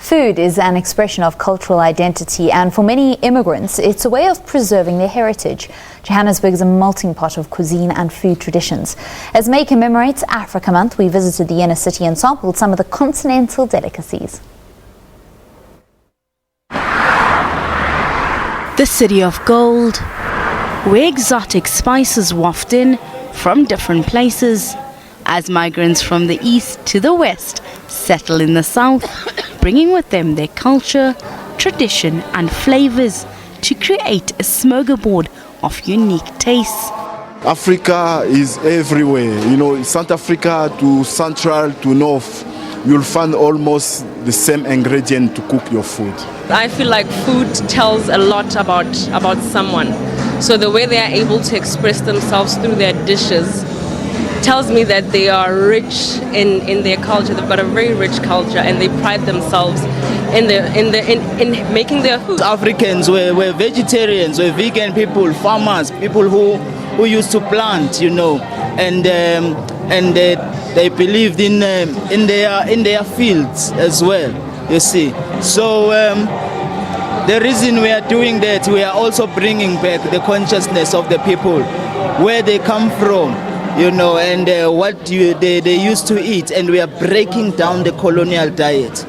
Food is an expression of cultural identity, and for many immigrants, it's a way of preserving their heritage. Johannesburg is a melting pot of cuisine and food traditions. As May commemorates Africa Month, we visited the inner city and sampled some of the continental delicacies. The city of gold, where exotic spices waft in from different places as migrants from the east to the west settle in the south, bringing with them their culture, tradition and flavors to create a smorgasbord of unique tastes. Africa is everywhere, South Africa to central to north. You'll find almost the same ingredient to cook your food. I feel like food tells a lot about someone. So the way they are able to express themselves through their dishes tells me that they are rich in their culture. They've got a very rich culture and they pride themselves in making their food. Africans were vegetarians, were vegan people, farmers, people who used to plant, and they believed in their fields as well, you see. So the reason we are doing that, we are also bringing back the consciousness of the people, where they come from, and what they used to eat, and we are breaking down the colonial diet.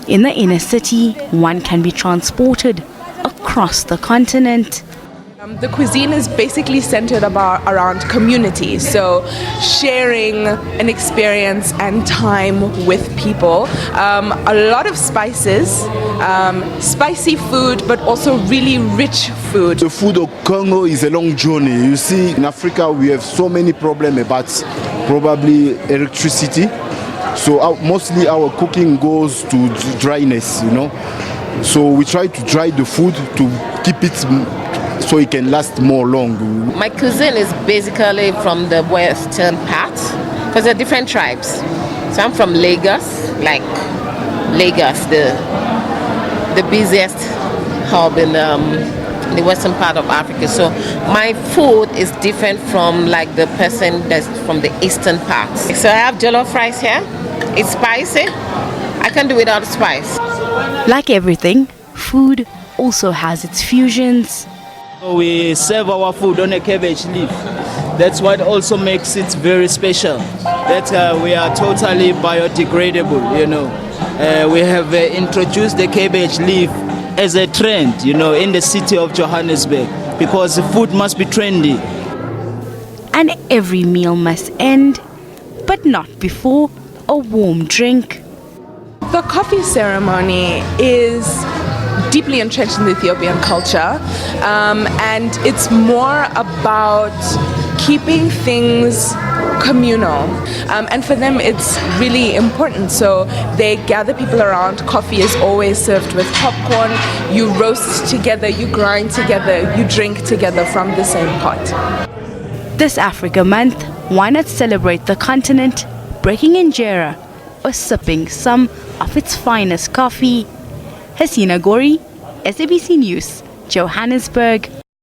In the inner city, one can be transported across the continent. The cuisine is basically centered around community, so sharing an experience and time with people. A lot of spices, spicy food, but also really rich food. The food of Congo is a long journey. You see, in Africa we have so many problems about probably electricity. So mostly our cooking goes to dryness, So we try to dry the food to keep it so it can last more long. My cuisine is basically from the western part, because there are different tribes. So I'm from Lagos, the busiest hub in the western part of Africa. So my food is different from the person that's from the eastern part. So I have jollof rice here. It's spicy. I can do without spice. Like everything, food also has its fusions. We serve our food on a cabbage leaf. That's what also makes it very special. That we are totally biodegradable, We have introduced the cabbage leaf as a trend, in the city of Johannesburg, because the food must be trendy. And every meal must end, but not before a warm drink. The coffee ceremony is deeply entrenched in the Ethiopian culture, and it's more about keeping things communal, and for them it's really important. So they gather people around. Coffee is always served with popcorn. You roast together, you grind together, you drink together from the same pot. This Africa Month, why not celebrate the continent, breaking injera or sipping some of its finest coffee? Hasina Gori, SABC News, Johannesburg.